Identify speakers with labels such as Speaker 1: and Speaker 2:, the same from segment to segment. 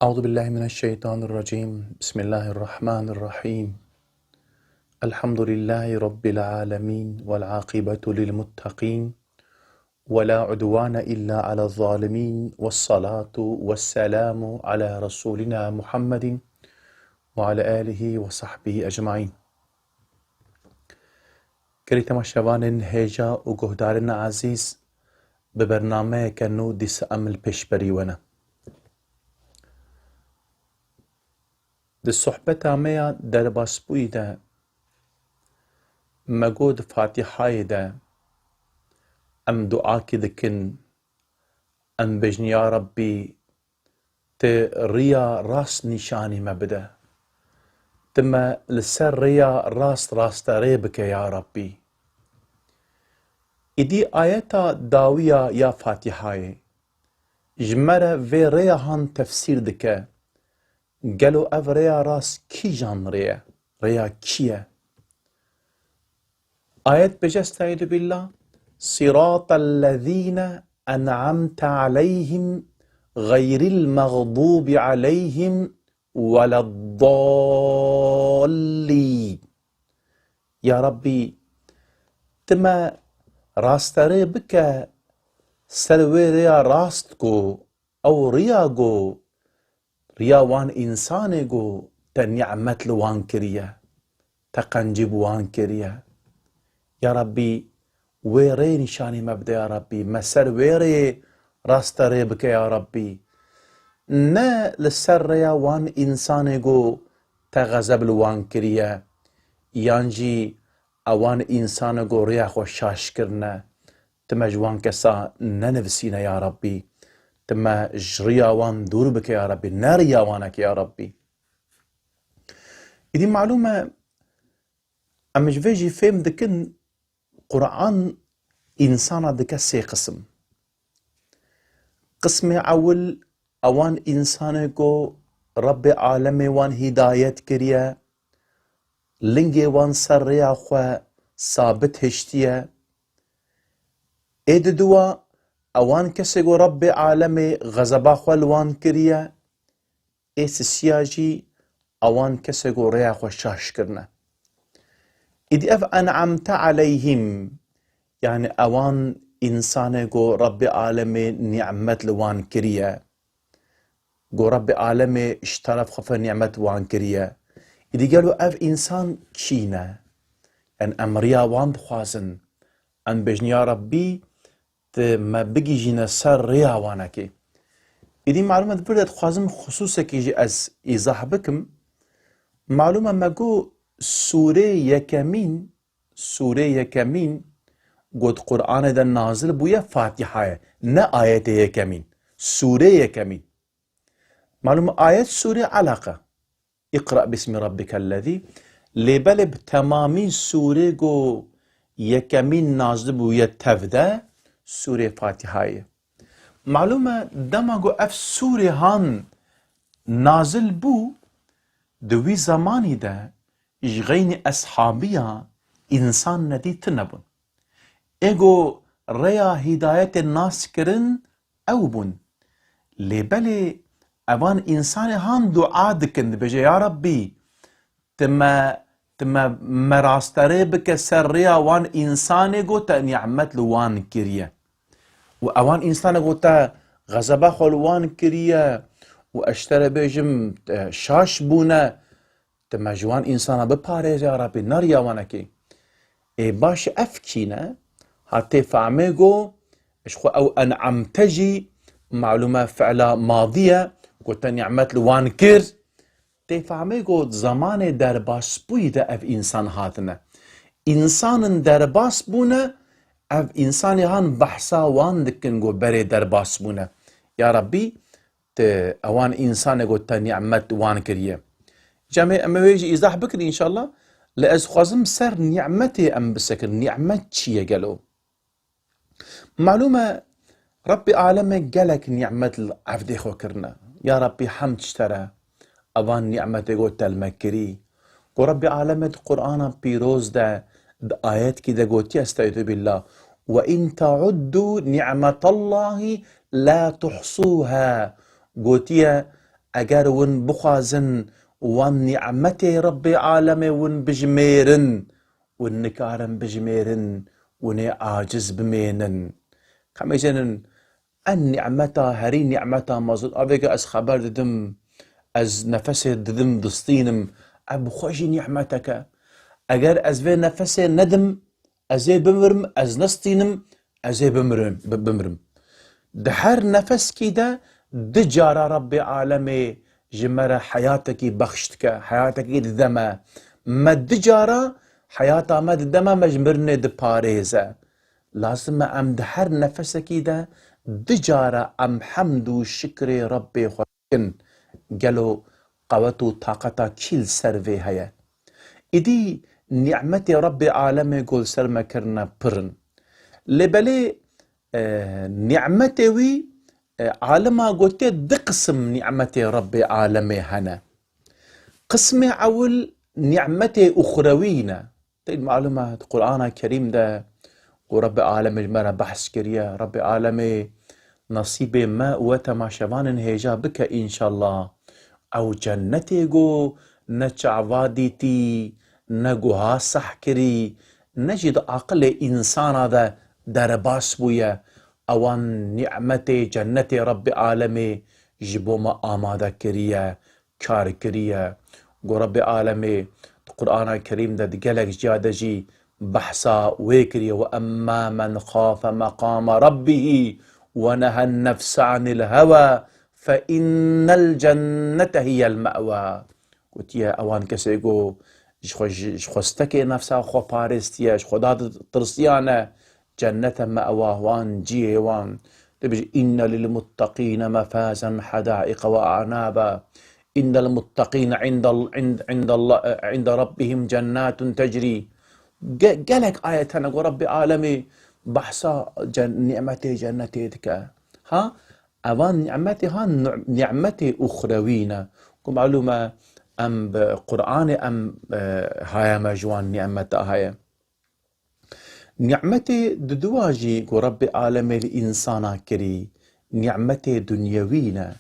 Speaker 1: أعوذ بالله من الشيطان الرجيم. بسم الله الرحمن الرحيم. الحمد لله رب العالمين والعاقبة للمتقين ولا عدوان إلا على الظالمين، والصلاة والسلام على رسولنا محمد وعلى آله وصحبه أجمعين. کەری تەماشەوانên هێژە و گۆهدارن عزیز bi bernameyeke nû dîsa em li pêşberî ne. Di sohbeta me ya derbasbûyî de me got di Fatîhayê de em duakî dikin, em bêjin ya Rabbî tu rêya rast nîşanî me bide. Tu me li ser rêya rast rasterê bike ya Rabbî. Îdî ayeta dawiya ya Fatîhayê ji me re vê rêyahan tefsîr dike. Gelo ev rêya rast kîjan rê ye? Rêya kî ye? Ayet bêje estaizu billah Sîratellezîne en'amte aleyhim gayril mağdûbi aleyhim veleddallîn. Ya Rabbî tu me rasterê bike ser wê rêya rast got ew rêya got rêya wan însanê got te ni'met li wan kiriye, te qencî bi wan kiriye. Ya Rabbî wê rê nîşanî me bide ya Rabbî, me ser wê rê rasterê bike ya Rabbî. Ne li ser rêya wan însanê got te xezeb li wan kiriye, yan jî ewan însanê got rêya xwe şaş kirine, tu me ji wan kesa nenevisîne ya Rabbî. Tu me ji rêya wan dûr bike ya Rabbî, ne rêya wanekê ya Rabbî. Îdî malûm e em ji vê jî fêm dikin Kur'an insana dike sê qism. Qismê ewil ewan însanê got Rabbê alemê wan hîdayet kiriye, lingê wan ser rêya xwe sabit hiştiye. Ê di duwa ewan kesê got Rabbê alemê xezeba xwe li wan kiriye. Ê sisiya jî ewan kesê got rêya xwe şaş kirine. Îdî ev en'amte aleyhim yani ewan însanê got Rabbê alemê ni'met li wan kiriye. Got Rabbê alemê ji taraf xwe fe ni'met wan kiriye. Îdî gelo ev însan kî ne? Yani em rêya wan dixwazin. Em bêjin ya Rabbî tu me bigîjîne ser rêya wanekê. Îdî malûm e vir de dixwazim xusûsekî jî ez îzah bikim. Malûm e me got sûrê yekemîn got Qur'anê de nazil bûye Fatîhayê, ne ayetê yekemîn. Sûrê yekemîn. Malûm ayet sûrê Alaq e. İqra bismi rabbikellezî. Lêbelê bi temamî sûrê got yekemîn nazil bûye tev de sûrê Fatîhayê. Malûm e dema got ev sûrê han nazil bû di wî zamanî de ji xeynî eshabiya însan nedî tune bûn. Ê got rêya hîdayetê nas kirin ew bûn. Lêbelê evan însanê han dua dikin, dibêje ya Rabbî tu me rasterê bike ser rêya wan însanê got te ni'met li wan kiriye. û ewan însanê got te xezeba xwe li wan kiriye û eş te re bêjim şaş bûne, tu me ji wan însana biparêz ya Rabbî, ne rêya wanekê. Ê baş ev kî ne? Hatê fe'mê got ji xwe ew en'amte jî malûm e fi'la madî ye, got te ni'met li wan kir. Tê fe'mê got zamanê derbasbûyî de ev însan hatine. İnsanın derbas bûne, ev însanê han behsa wan dikin got berê derbas bûne. Ya Rabbî tu ewan însanê got te ni'met wan kiriye. Cemê em ê wê jî îzah bikin înşallah. Li ez dixwazim ser ni'metê em bisekin. Ni'met çi ye gelo? Malûm e Rabbê alemê gelek ni'met li evdê xwe kirine. Ya Rabbî hemd ji te re. Evan ni'metê got te li me kirî. Got Rabbê alemê di Qur'ana pîroz de di ayetkî de gotiye estaizu billah وَاِنْ تَعُدُّوا نِعْمَةَ اللّٰهِ لَا تُحْصُوهَا. Gotiye اگر ون بخوازن وان نعمت رب عالم ون بجميرن ون نكارن بجميرن ون عاجز بمينن خميجنن النعمتا هري نعمتا مازن أبيك أز خبر ددم أز نفسي ددم دستينم أبو خوشي نعمتك أجر أز في نفسي ندم أزي بمرم أز نستينم أزي بمرم دحر نفس كده دجار رب عالمي جمرة حياتك بخشتك حياتك دما ما دجارة حياتا ما دما مجمرني دباريزة لازم ام دحر نفسك ده دجارة ام حمد وشكر ربي خوشن قالوا قوتو طاقتا كيل سرفي هيا إدي نعمتي ربي عالمي قول سرما كرنا برن لبلي نعمتي وي عالما قلت دقسم نعمتي ربي عالمي هنا قسمي عول نعمتي أخروينا تيد معلومات القرآن الكريم ده ورب عالمي جمرة بحث كريا رب عالمي نصيبي ما وتما شبان هيجا بك إن شاء الله أو جنتي جو نچعواديتي نگوها سحكري نجد عقل إنسان هذا درباس بويا اوان نعمتي جنتي رب عالمي جبوما آمادا كريا كار كريا قو رب عالمي القرآن الكريم ده دقلق جادجي بحثا ويكري وأما من خاف مقام ربه ونهى النفس عن الهوى فإن الجنة هي المأوى قلت يا أوان كسيقو جخوستكي نفسها خو بارستيا جخودات ترسيانا جنة مأواه وان جيه وان إن للمتقين مفازا حدائق وأعنابا إن المتقين عند الله عند ربهم جنات تجري قالك آية نقول رب عالمي بحثا نعمتي جنتي ذكا ها أوان نعمتي ها نعمتي أخروينا كم معلومة أم بقرآن أم هاي مجوان نعمتها هاي نعمتي دواجي قو رب عالمي الإنسان كري نعمتي دنيوينا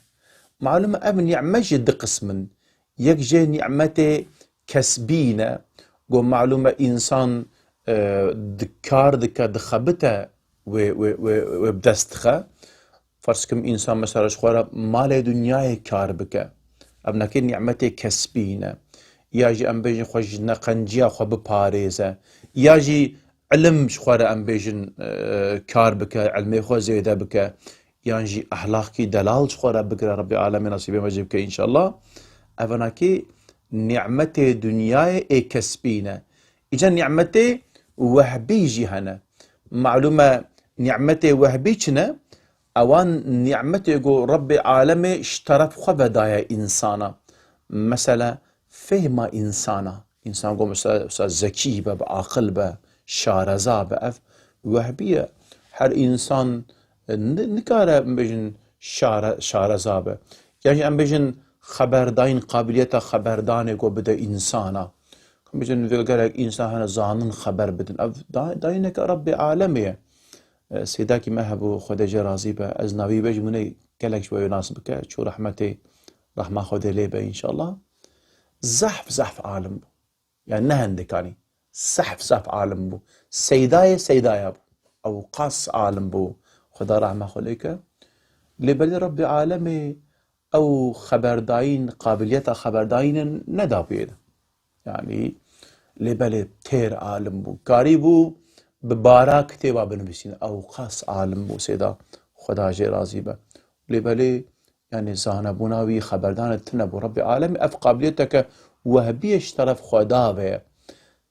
Speaker 1: معلومة أب نعمة جد قسمن يكجي نعمتي كسبينا قو معلومة إنسان دكار دكا دخبتا وبدستخا فرسكم إنسان مثلا شخورا مال دنياي كار بكا أبناكي نعمتي كسبينا ياجي أم بيجي خوش نقنجيا خو بباريزة ياجي علم شخوارا أم بيجن كار بك علمي خو زيدا بك يانجي أحلاقي دلال شخوارا بكرا ربي عالمي نصيبي مجيبك إن شاء الله أفناكي نعمتي دنياي اي كسبينا إجا نعمتي وهبي جهنا معلومة نعمتي وهبي چنا أوان نعمتي قو ربي عالمي اشترف خو بدايا إنسانا مثلا فهم إنسانا إنسان قو مثلا ذكي با عاقل با شارزا بأف وهبية هر إنسان نكاره بيجن شارزا با يعني أم بيجن خبرداين قابلية خبرداني قو بدا إنسانا بيجن فيقالك إنسان هنا زانن خبر بدن أف داينك ربي عالمية سيداكي مهبو خدجة رازي با أزناوي بجموني كالك شوي ناس بك شو رحمتي رحمة خدي ليبا إن شاء الله زحف عالم بو يعني نهندكاني زحف عالم بو سيدايا بو أو قاس عالم بو خدا رحمة خليك لبلي ربي عالمي أو خبرداين قابلية خبرداين ندا بيد يعني لبلي تير عالم بو قاريبو ببارا كتابة بنفسين أو قاس عالم بو سيدا خدا جي رازي با لبلي يعني زانبوناوي خبردان تنبو ربي عالمي أف قابليتك وهبيش طرف خدا بيه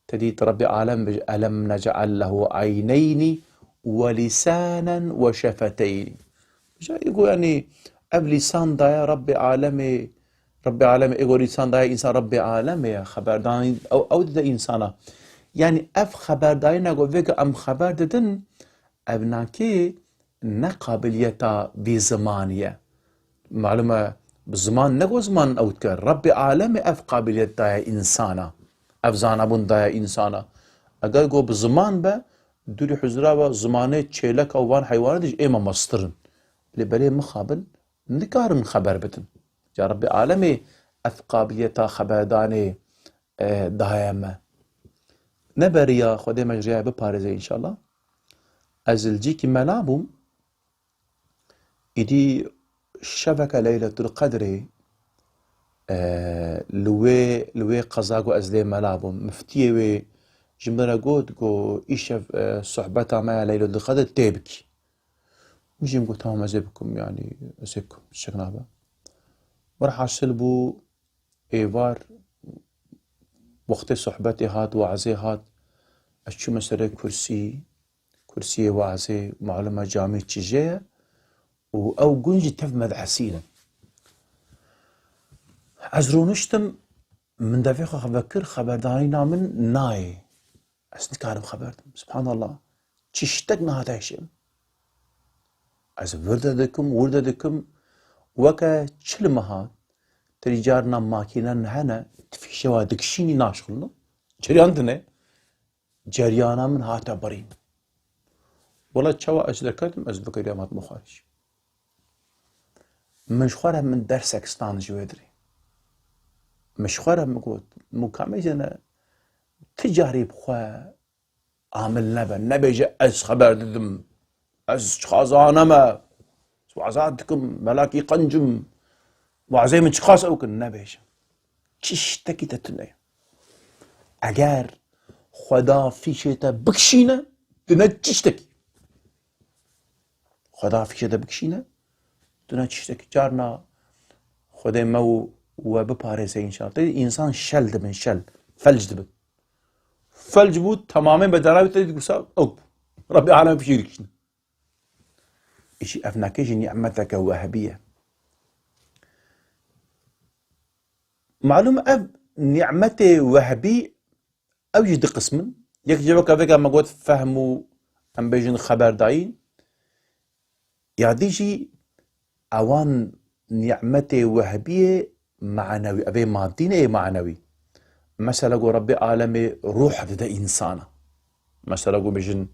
Speaker 1: تديت ربي عالم ألم نجعل له عينين ولسانا وشفتين يقول يعني أب لسان دايا ربي عالمي يقول لسان دايا إنسان ربي عالمي خبردان أو ده إنسانا يعني أف خبردان أقول فيك أم خبر ددن أبناكي نقابليتا بزمانية معلومة بزمان نقو زمان أو تكر ربي عالمي أف قابلية دايا إنسانا أفزان أبون دايا إنسانا أقل قو بزمان با دوري حزرا با زماني تشيلك أو وان حيوانات إيما مسترن لبالي مخابل نكارن خبر بدن جا رب عالمي اثقابيتا خبرداني دايما نبريا خودي مجريا بباريزي ان شاء الله ازلجيكي ملابم إدي شبكة ليلة القدر لوي قزاقو أزلي ملابم مفتيوي جمرا قو إيشف صحبتا ما ليلة القدر تيبكي مجيم قو تمام أزيبكم يعني أزيبكم الشكنابة وراح أسلبو إيوار وقت صحبتي هات وعزي هات أشو مسألة كرسي وعزي معلومة جامعة تجيه أو قنجي تف مدحسينا عزرونشتم من دفيقة خبكر خبردانينا من ناي أسني كارم خبرتم سبحان الله تشتقنا هذا الشيء از ورددكم وكا چلمها تريجارنا ماكينا نهنا تفيشوا دكشيني ناشغلنا جريان دنه جريانا من هاتا برين والله تشوا أجلكتم أزبكر يامات مخارج مشخوره من درسك ستان جويدري مشخوره مقود مكاميزنا تجاري بخوا عامل نبيجي از خبر ددم از خازانما وعزادكم ملاكي قنجم وعزي من شخاص اوكن نبيجي تشتكي تتنى اگر خدا فيشتا بكشينا دنا تشتكي خدا فيشتا بكشينا دنا تشتكي جارنا خدای مو و بپارێزێ ئینشاڵڵا ئینسان شەل دەبن شەل فەلج دەبن فەلج بوو تەمامەن بە دەراوی دیگوسا ئەو ڕەبی عالەمی پشیرکشن ئیشی ئەفناکەژی نیعمەتەکە وەهەبیە معلوم ئەv نیعمەتێ وەهەبی ئەویش دو قسمن یەک جێوەکە vêga me got fehm û em bêjin xeberdayî ya dîjî ئەوان نعمتي وهبية معنوي أبي مادينة معنوي مثلا قو ربي عالمي روح دا إنسانة مثلا قو بجن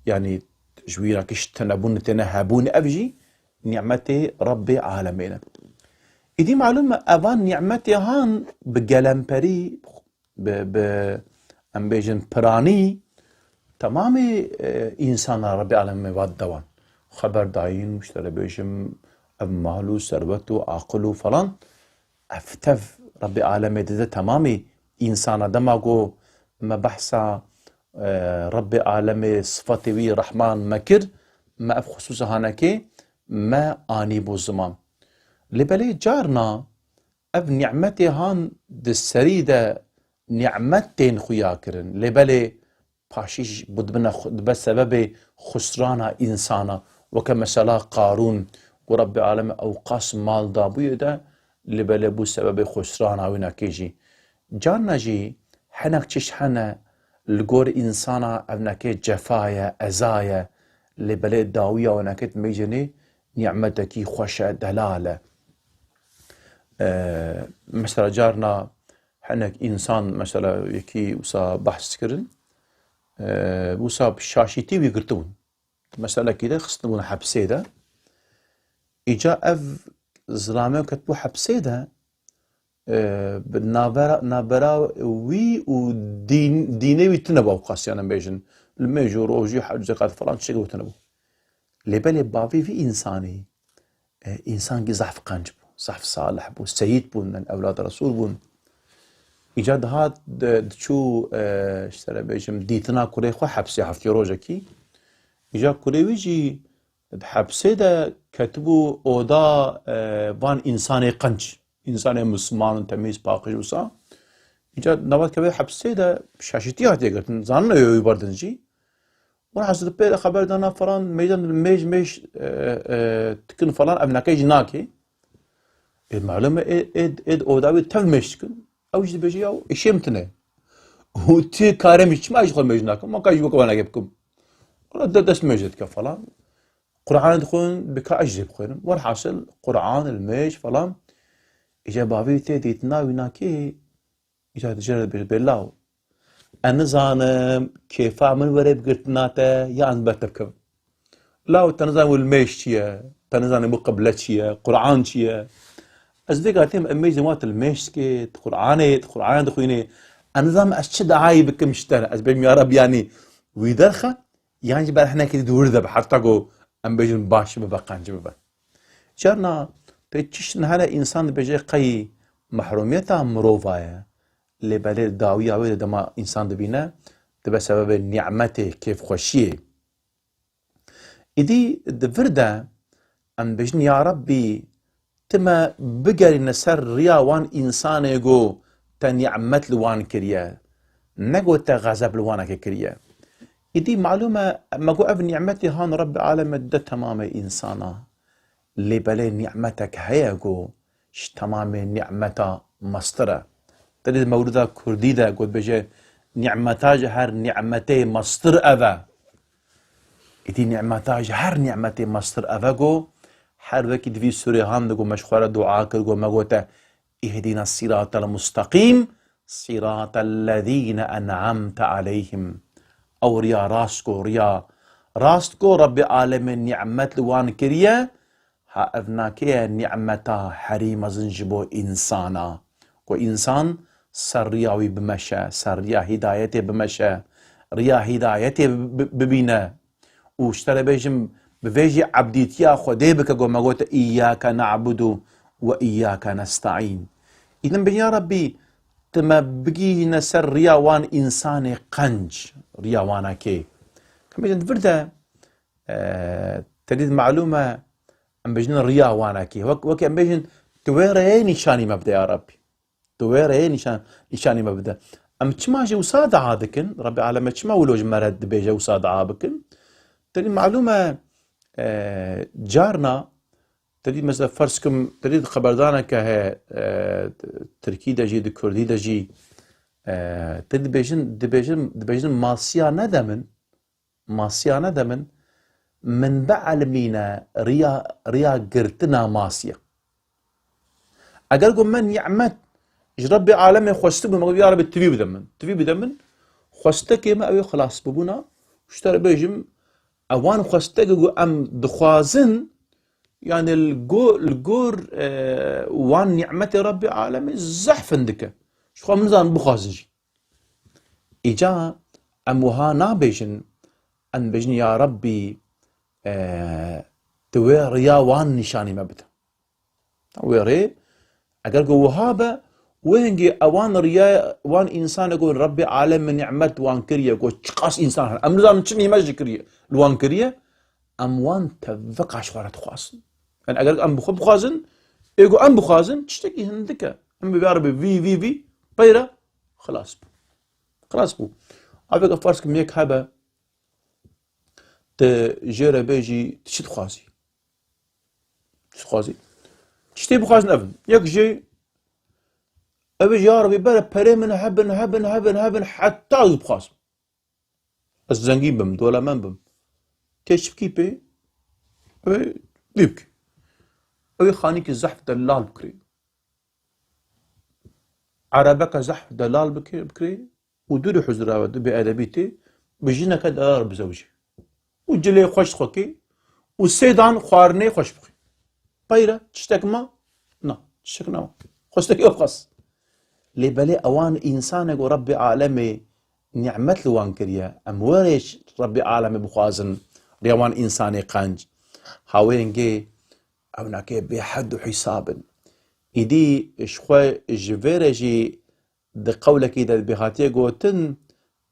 Speaker 1: يعني جوينا كش تنبون تنهبون أبجي نعمتي ربي عالمينا إدي معلومة أبان نعمتي هان بقلمبري أم بجن براني تمامي إنسان ربي عالمي واد دوان خبر داين مشتري بيجم مالو ثروت و عقل و فلان افتف ربي عالمي ده تمامي انسان دماغو ما بحثا ربي عالمي صفتي وي رحمن مكر ما اف خصوصا هانكي ما اني بو زمان لبلي جارنا اف نعمتي هان ده السريدة نعمتين خياكرن لبلي باشيش بدبنا بسبب خسرانا انسانا وكمثلا قارون ورب العالمين أوقاس مال دابوية ده لبلا بو سبب خسران عوينا كيجي جانا جي حنك تش حنا لقور إنسانا أبناكي جفايا أزايا لبلا داوية ونكت ميجني نعمتكي خوشة دلالة مثلا جارنا حنك إنسان مثلا يكي وصا بحث كرن وصا بشاشيتي ويقرتون مثلا كده خصنبون حبسي ده إجا أف زلامه كتبو حبسي ده نابرا وي و ديني ويتنبو قاسيانا بيجن الميجور روجي حج زكاة فلان شيء وتنبو لبالي بافي في إنساني إنسان كي زحف قنج بو زحف صالح بو سيد بو من أولاد رسول بو إجا دهات دشو اشترى بيجم ديتنا كوري خو حبسي حفتي روجكي إجا كوري ويجي بحبسه ده كتبوا اودا وان انسان قنج انسان مسلمان تميز باقي وصا اجا نوات كبير حبسه ده شاشتي هاتي قلت زاننا يبردنجي وراح زد بير خبر دانا فران ميدان ميج تكن فلان ابناكي ناكي المعلومه اد اودا تف مشكن او جد بيجي او اشمتنا هو تي كارمش ما يشغل ميجناكم ما كاجي بكم انا جبكم ولا دس ميجد كفلان قرآن دخون بكا أجزب خوينم والحاصل قرآن الميج فلان إجا بابي تيدي تناوي ناكي إجا تجرد بالله أنا زانم كيف أعمل وري بقرتناته يعني بتبكم لا تنزان والميج شيا تنزان مقبلة شيا قرآن شيا أصدقائي أمي زمات المشكت قرآن دخويني أنظام أشد عاي بكم شتنا أسبم يا رب يعني ويدرخه يعني جبال إحنا كده دور ذا حتى جو أم بيجن باش ببقان جبال جارنا بيتشش هذا إنسان بيجي قي محروميته مروفايا اللي بالي داوية ويدا دما إنسان دبينا تبى سبب نعمته كيف خوشيه إدي دفردا أم بيجن يا ربي تما بقري نسر ريا وان إنسان يقو تنعمت لوان كريا نقو تغزب لوانا كريا إدي معلومة ما قو أف نعمتي هان رب العالم ده تمام إنسانا اللي بلي نعمتك هيا قو تمام نعمتا مسترة تريد مولودة كرديدة قد بجي نعمتاج هر نعمتي مستر أفا إدي نعمتاج هر نعمتي مستر أفا قو هر وكي في سوري هام دقو مشخورة دعا كرقو مقوتا اهدنا الصراط المستقيم صراط الذين أنعمت عليهم أو ريا راستكو رب العالمين نعمت لوان كريا ها أفناكي نعمتا حريم زنجبو إنسانا كو إنسان سر رياوي بمشا سر ريا هدايتي بمشا ريا هدايتي ببينا واشترى بيجم بفيجي عبديتيا خدي بك قو مقوت إياك نعبد وإياك نستعين إذن بيا ربي تما بقي نسر رياوان إنساني قنج رياوانا كي كم بيجن فردا تريد معلومة أم بيجن رياوانا كي وكي أم بيجن تويري نشاني مبدا يا ربي تويري نشاني مبدا أم تشماجي وصاد عابكن ربي عالم تشما ولوج مرد بيجي وصاد عابكن تريد معلومة جارنا تريد مثلا فرسكم تريد خبردانا كه تركي دجي دي كردي دجي تريد دبيجن ماسيا ندمن من بعلمينا ريا قرتنا ماسيا اگر قم من يعمت ربي عالمي خوستو بمقود يا ربي تفي بدمن خوستك ما اوي خلاص ببونا اشترى بيجم اوان خوستك ام دخوازن يعني الجور وان نعمة ربي عالمي زحف عندك شو منزان بخازنجي إجا أموها نابيجن أن بيجن يا ربي تويريا وان نشاني مبدا ويري أقول وهابا وينجي أوان ريا وان إنسان يقول ربي عالم من نعمة وان كريا يقول شقاس إنسان أم نزان تشني ماجي كريا الوان كريا أم وان تفقع شوارة خاص أنا أقول أم بخازن يقول أم بخازن تشتكي هندك أم بيعربي في بيرا خلاص بو عفوا فارسكم يك هبا تجير بيجي تشت خازي تشتي بخازن أبن يك جي أبي يا ربي بلا بري من هبن حتى بخازن الزنجين بم دولا من بم كيش بكيبي أبي بيبكي أبي خانيك الزحف دلال بكري عربك زحف دلال بكري ودوري حزراوة بأدبيتي بجينا كدار بزوجي وجلي خوش خوكي والسيدان خوارني خوش بخي بايرة تشتك ما تشتكنا خوشتك يبخص لي بالي أوان إنسان يقول ربي عالمي نعمت لوان كريا أم وريش ربي عالمي بخوازن ريوان إنساني قنج هاوين جي أو ناكي بحد حساب إدي شخوي جفيرجي دي قولك إذا بهاتي قوتن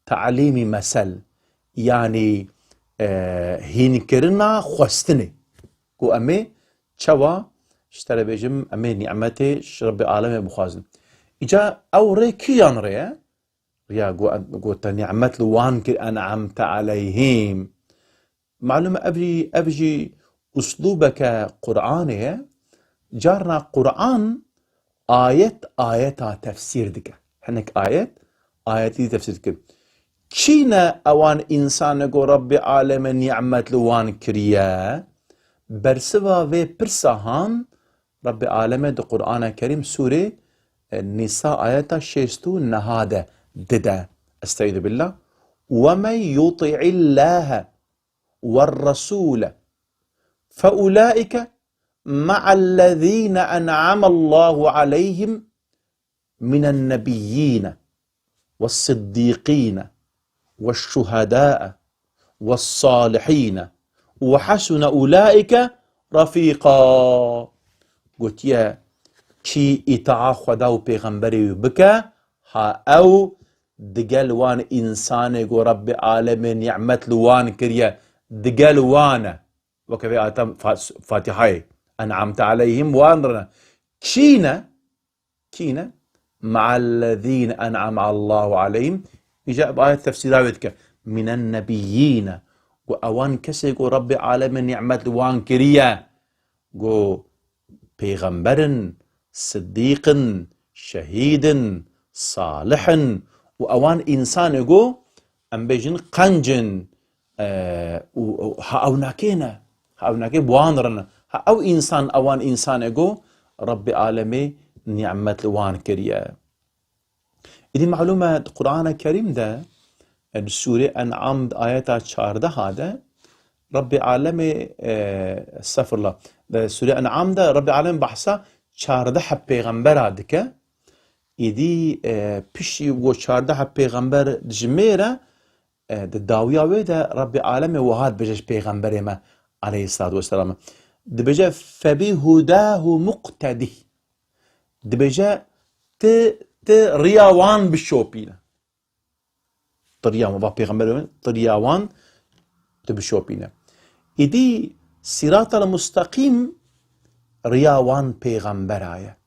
Speaker 1: تعليمي مثل يعني هينكرنا خوستني قو أمي شوا اشترى بيجم أمي نعمتي ربي عالمي بخوازن إجا أو ري كيان ريا قوت نعمت لوان أنعمت عليهم معلومة أبجي أسلوبك قرآني جارنا قرآن آية تفسير دك حنك آية دي تفسير دك كينا أوان إنسان يقول ربي عالم نعمة لوان كريا برسوا في برسهان ربي عالم دي قرآن الكريم سورة النساء آية شيستو نهادة ددا استعيذ بالله ومن يطع الله والرسول فأولئك مع الذين أنعم الله عليهم من النبيين والصديقين والشهداء والصالحين وحسن أولئك رفيقا. قلت يا چی اطاع خدا و پیغمبری بکه ها او دگل وان انسان گو رب عالم نعمت لوان کریه دگل وان وكفي آتم فاتحة أنعمت عليهم وانرنا كينا مع الذين أنعم الله عليهم يجاء بآية تفسيرات من النبيين وأوان كسي قو رب عالم نعمت لوان كريا قو پیغمبر صديق شهيد صالح وأوان إنسان قو أم بيجن قنجن هاوناكينا بوانرنا أو إنسان أوان إنسان قو رب عالمي نعمة لوان كريا. إذا معلومة القرآن الكريم ده السورة أنعام آيات 14 هذا رب عالمي استغفر الله السورة أنعام ده رب عالمي بحثا 14 پیغمبر دكه إذا بشي و 14 پیغمبر جميرة داوية ده رب عالمي وهاد بجش پیغمبر ما عليه الصلاة والسلام دبجا فبهداه مقتدي دبجا ت رياوان بالشوبينا طرياوان با پیغمبر طرياوان تبشوبينا إدي صراط المستقيم رياوان پیغمبر آية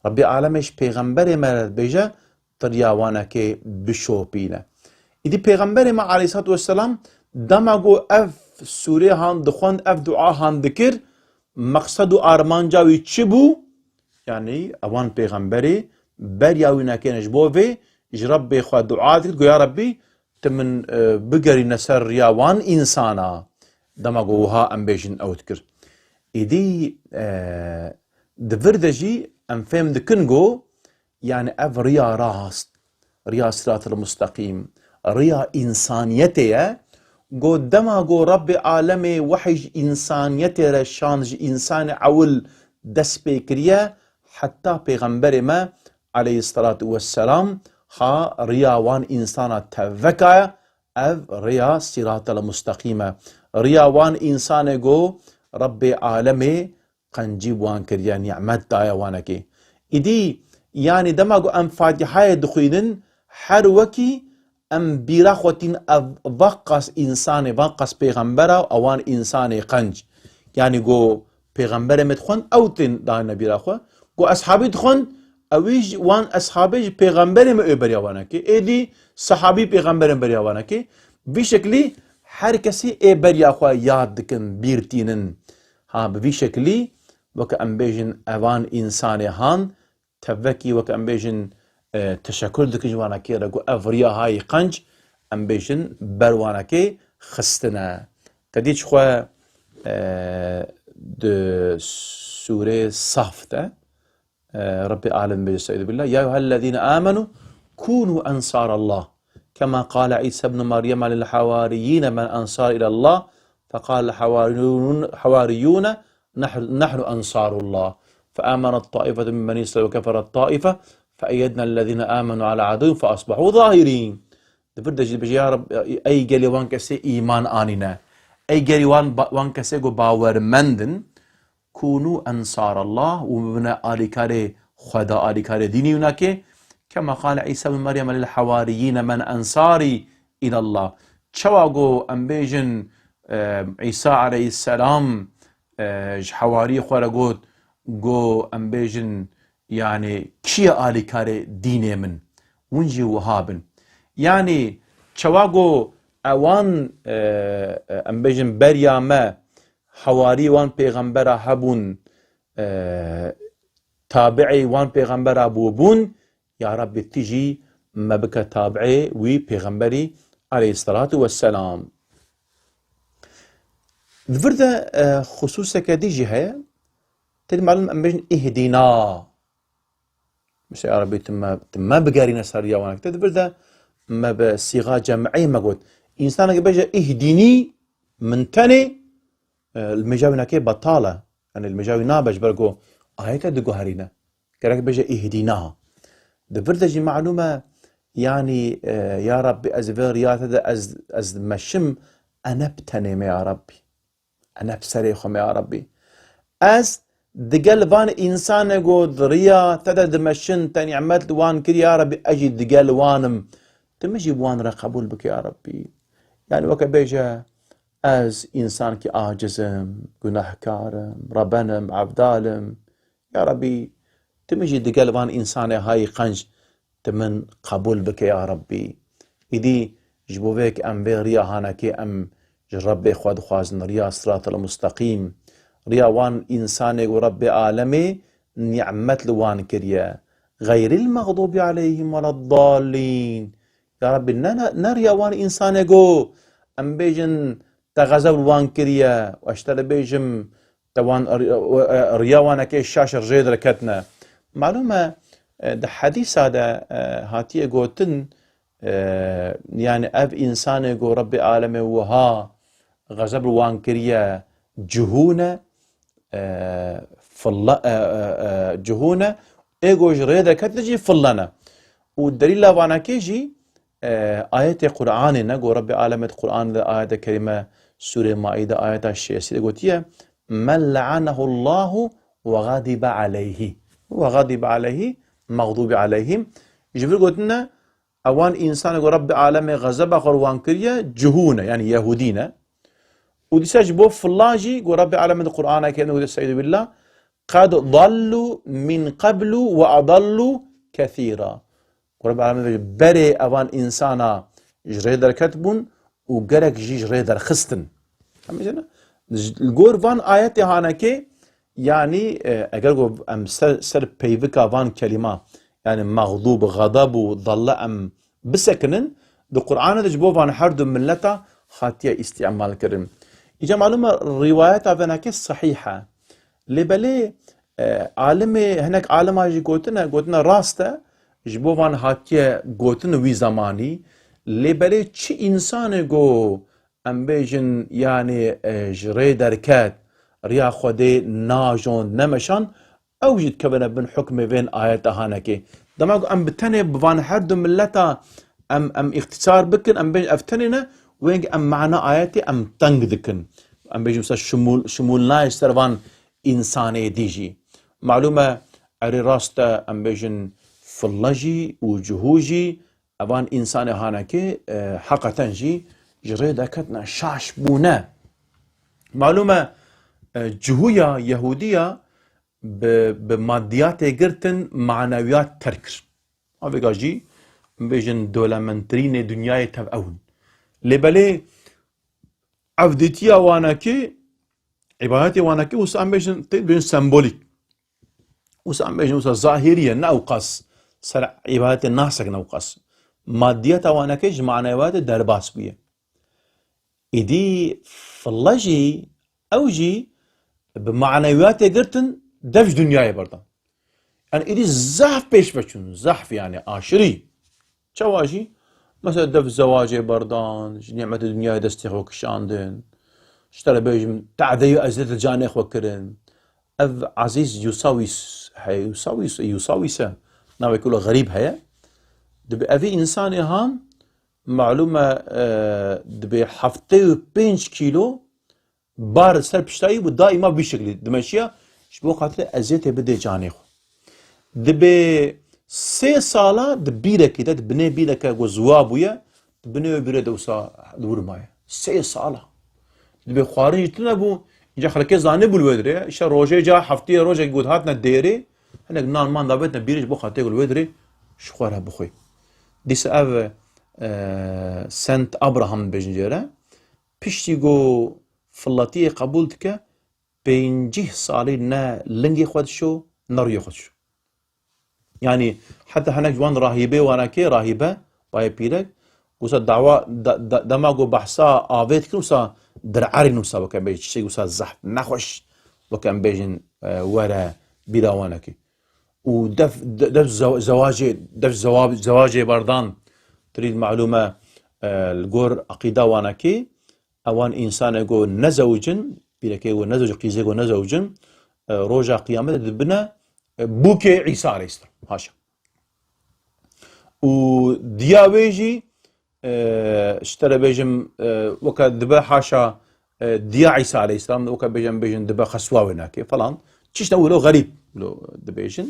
Speaker 1: ربي عالمش پیغمبر مرد بجا طرياوانا كي بشوبينا إدي پیغمبر ما عليه الصلاة والسلام دماغو اف سورة هان دخوان اف دعا هان ذكر مقصد و آرمان جاوي چبو يعني اوان پیغمبري برياوينا كينش بوفي جرب بيخوا دعا ذكر يا ربي تمن بقري نسر رياوان إنسانا دماغو ها ام بيجن او ذكر إدي دفردجي ام فهم دكنغو يعني اف ريا راست ريا صراط المستقيم ريا إنسانيته قدما قو رب عالمي وحج إنسانيته رشانج إنسان عول دس بكريا حتى پیغمبر ما عليه الصلاة والسلام ها رياوان إنسانا تفكايا اف ريا صراط المستقيم رياوان إنسان قو رب عالمي قنجيب وان كريا نعمت دايا وانكي إدي يعني دما قو ام فاتحة دخينن حروكي ام بيراخوتين وقص انسان وقص پیغمبر اوان انسان قنج يعني قو پیغمبر مدخون اوتن دانا بيراخو قو اصحابي دخون اويج وان اصحابي پیغمبر ما بريوانا كي ايدي صحابي پیغمبر بريوانا كي بشكلي هر كسي اي برياخو ياد دكن بيرتينن ها بشكلي وك ام بيجن اوان انسان هان تفكي وك ام بيجن تشكر دكن جواناكي رجو افريا هاي قنج ام بيجن برواناكي خستنا تديش خو د سورة صافته رب العالمين بيستعيذ بالله يا أيها الذين آمنوا كونوا أنصار الله كما قال عيسى ابن مريم للحواريين من أنصار إلى الله فقال الحواريون نحن أنصار الله فآمنت طائفة من بني إسرائيل وكفرت طائفة فأيدنا الذين آمنوا على عدوهم فأصبحوا ظاهرين دفرد بجي يا رب أي قالي وان كسي إيمان آننا أي قالي وان كسي باور مندن كونوا أنصار الله ومبنى آلي كاري خدا آلي كاري ديني هناك كما قال عيسى بن مريم للحواريين من أنصاري إلى الله شواغو أمبيجن عيسى عليه السلام حواري خورا قو أمبيجن يعني كيا آلي كاري ديني من ونجي وهابن يعني شواغو اوان أمبيجن بريا ما حواري وان پیغمبر هبون تابعي وان پیغمبر ابوبون يا رب تجي ما بك تابعي وي پیغمبري عليه الصلاة والسلام الفردة خصوصا كديجي هي تدي معلوم أمبيجن اهدنا مش يا ربي تما بقارينا ساريا وانا كتد الفردة ما بصيغة جمعية ما قلت إنسان بيجي اهديني من تاني المجاوبة كي بطالة يعني المجاوي نابج برقو آياتا دقو هرينا كراك بجا إهديناها دفردجي معلومة يعني يا ربي أزفير يا تدا أز مشم أنا بتنم يا ربي أنا بسريخم يا ربي أز دقل فان إنسان قود ريا تدا دمشن تاني عملت وان كري يا ربي أجي دقل وانم تمجي بوان را قبول بك يا ربي يعني وكا بيجا از إنسان كي آجزم گناهكارم ربنم عبدالم يا ربي تمجي دقل وان إنسان هاي قنج تمن قبول بك يا ربي إدي جبوبيك أم بي ريا هانكي أم جربي خواد خوازن ريا صراط المستقيم ريا وان إنساني وربي عالمي نعمت لوان كريا غير المغضوب عليهم ولا الضالين يا ربي نريا وان إنساني قو أم بيجن تغزب وان كريا واشتري بيجم توان ريا وانكي الشاشر جيد ركتنا معلومة ده حديث هذا هاتيه قوتن يعني أب إنساني قو ربي عالمي وها غزب وان كريا جهونة جهونة ايغو جريدة كتجي فلنا والدليل وانا كيجي آيات قرآن نقو ربي عالمة قرآن آيات كريمة سورة مائدة آيات الشيسية قوتية من لعنه الله وغضب عليه مغضوب عليهم يجبر قلتنا اوان انسان يقول رب عالمي غزب قروان كريا جهونة يعني يهودين وديساج بوف فلاجي يقول رب عالمي القرآن كأنه يقول السعيد بالله قد ضلوا من قبل وأضلوا كثيرا رب العالمين بري اوان انسانا جريدر كتبون وقرق جي جريدر خستن الجور فان آياتي هانكي يعني اگر ام سر بيفكا فان كلمة يعني مغضوب غضب وضل ام بسكنن دو قرآن دو جبو فان حردو ملتا خاتية استعمال كرم إجا معلومة روايات هناك صحيحة لبالي عالمي هناك عالم هاجي قوتنا راسته جبو فان هاتية قوتن وي زماني لبالي چي انسان قو ام بيجن يعني جري دركات ريا خودي ناجون نمشان او جد كبنا بن حكم بين آيات هانكي دماغ ام بتني بفان حردو ملتا ام اختصار بكن ام بيجن افتننا وين ام معنا آياتي ام تنگ دكن ام بيجن شمول نايش سرفان انساني ديجي معلومة اري راستا ام بيجن فلاجي وجهوجي اوان انسان هانكي حقا جي جريدا كتنا شاش بونا معلومة جهويا يهودية بماديات قرتن معنويات تركر افيقا جي بيجن دولة منترين دنياي تبعون لبالي عفدتيا وانكي عبادتي وانكي وسام بيجن سمبوليك وسام بيجن ظاهريا نوقص سر عبادة الناسك نوقص مادية وانكيج معنويات درباس بيه إدي فلاجي أوجي بمعنويات قرتن دفج دنياي برضه يعني إدي زحف بيش بچون زحف يعني آشري شواجي مثلا دف زواجي بردان نعمة الدنيا دستيخ وكشاندن اشترى بيجم تعذيو أزيد الجانيخ وكرن أف عزيز يساويس هاي يساويسه ناوي يقول غريب هيا دبي أفي إنساني هان معلومة دبي حفتي 5 كيلو بار سر بشتاي ودائما بشكل دمشيا شبو خاطر أزيت بدي جانيخو دبي 3 سالة دبيرك كده دبني بيدك وزوابويا دبني بيرد دوسا دور ماي 3 سالة دبي خوارج تنبو إجا خلكي زاني بالودري إيش روجي جا حفتي روجي قد هاتنا ديري هناك نان مان دابتنا بيرج بو خاطر الودري شخوارها بخوي ديس اف سنت ابراهام بجنجره بيشتي جو فلاتي قبولتك بينجيه صالي نا لنجي خدشو نريو خدشو يعني حتى هناك جوان راهبه وانا كي راهبه باي بيرك وسا دعوه دماغو بحثا افيت كنوسا درعاري نوسا وكان بيجي شيء وسا زحف نخوش وكان بيجن ورا بلا وانا كي ودف زواجي بردان تريد معلومة الجور عقيدة وانكي اوان انسان يقول نزوجن بيلكي ونزوج قيزي ونزوجن روجا قيامة دبنا بوكي عيسى عليه السلام هاشا وديا بيجي اشترى بيجم وكا دبا حاشا ديا عيسى عليه السلام وكا بيجن دبا خسواوي ناكي فلان تشيش نقوله غريب لو دبيجن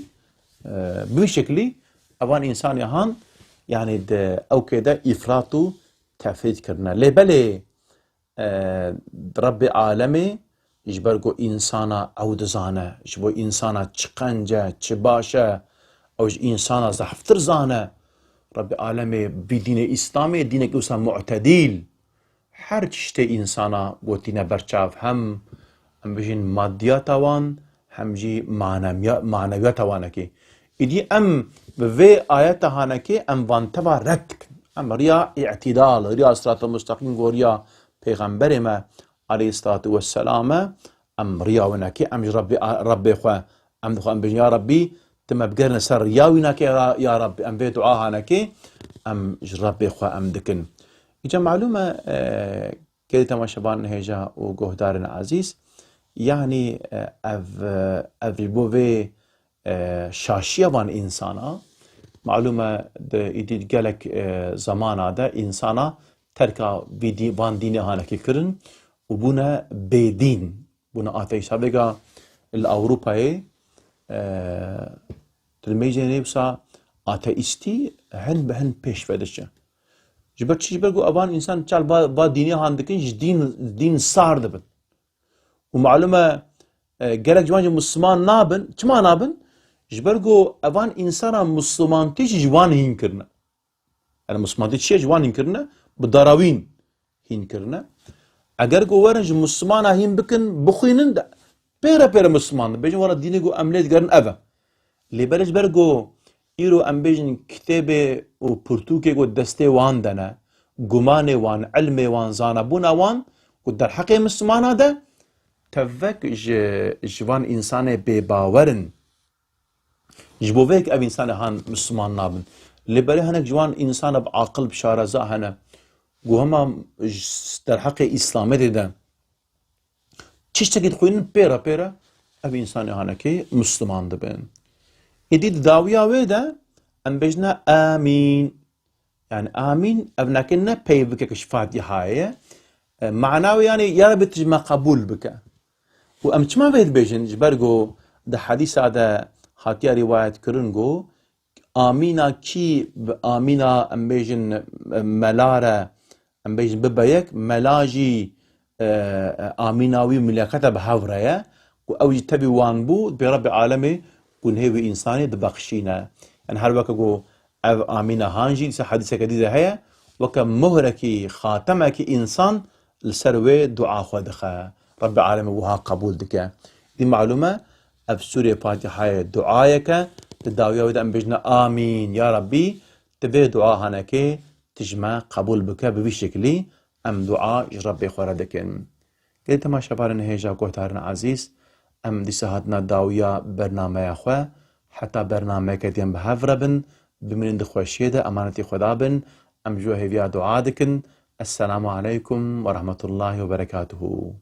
Speaker 1: بشكلي أبان إنسان يهان يعني أو كده إفراطو تفريط كرنا ليه بلي رب عالمي يجبرقو إنسانا أو دزانا يجبو إنسانا تشقنجة تشباشة أو إنسانا زحفتر زانا رب عالمي بدين إسلامي دينك يوسا معتديل هر تشتي إنسانا قوتينا برچاف هم بجين ماديات وان هم جي معنويات وانكي إدي أم بفي آيات هانكي أم وانتبا رك أم ريا اعتدال ريا صراط المستقيم وريا پیغمبر ما عليه الصلاة والسلام أم ريا ونكي أم ربي خوا أم خوا أم بجين يا ربي تم بقرن سر ريا ونكي يا ربي أم في دعاء هانكي أم ربي خوا أم دكن إجا معلومة كده تما شبان هيجا وقهدارنا عزيز يعني أف بوفي شاشية وان إنسانا معلومة إديد قالك زمان هذا إنسانا تركا وان ديني هانكي كرن وبونا بيدين بونا آتي سابقا الأوروباي تلميجي نيبسا آتيستي هن بهن پیش فدشه جبت چیز برگو أبان إنسان چال با ديني هاندكن دين صار دبن ومعلومة قالك جوان مسلمان نابن چما نابن جبرگو أبان إنسانا مسلمان تيش جوان هين كرنا أنا مسلمان تيش جوان هين كرنا بداراوين هين كرنا اگر گو ورنج مسلمان هين بكن بخوينن دا بيرا مسلمان بيجن ورا ديني گو أمليت قرن أبا اللي برج برگو إيرو أم بيجن كتابة و برتوكي قد دستي وان دانا قماني وان علمي وان زانا بونا وان قد در حقي مسلمان هذا تفك جوان إنسان بباورن جبوفيك أب إنسان هان مسلمان نابن اللي بري هناك جوان إنسان بعقل بشارزة هنا وهما در حقي إسلامي دا چيش تجد خوين بيرا أب إنسان هانكي مسلمان دبن إديد داويا ويدا أم بجنا آمين يعني آمين أبناكنا بي بك كشفاتي هاي معناه يعني يا رب تجمع قبول بك وأم تما بيد بيجن جبرجو ده حديث هذا هاتيا رواية كرنجو آمينا كي آمينا أم بيجن ملارة أم بيجن ببايك ملاجي آميناوي ملاكتا بهاوريا وأوجي تبي وانبو برب عالمي كون هيوي إنساني دبخشينا يعني هر وقت جو آمينا هانجي حديثة جديدة هي وكم مهركي خاتمك إنسان السروي دعاء خدخه رب العالمين وها قبول دك دي معلومة في سورة فاتحة دعايك تداويا وإذا أم بجنا آمين يا ربي تبي دعاء هناك تجمع قبول بك بشكلي أم دعاء ربي خوردكن قلت ما شبارن هيجا قوتارنا عزيز أم دي سهاتنا داويا برنامج أخوة حتى برنامج كديم بهفربن بمن دخوشيدة أمانتي خدابن أم جوه فيا دعاء دكن السلام عليكم ورحمة الله وبركاته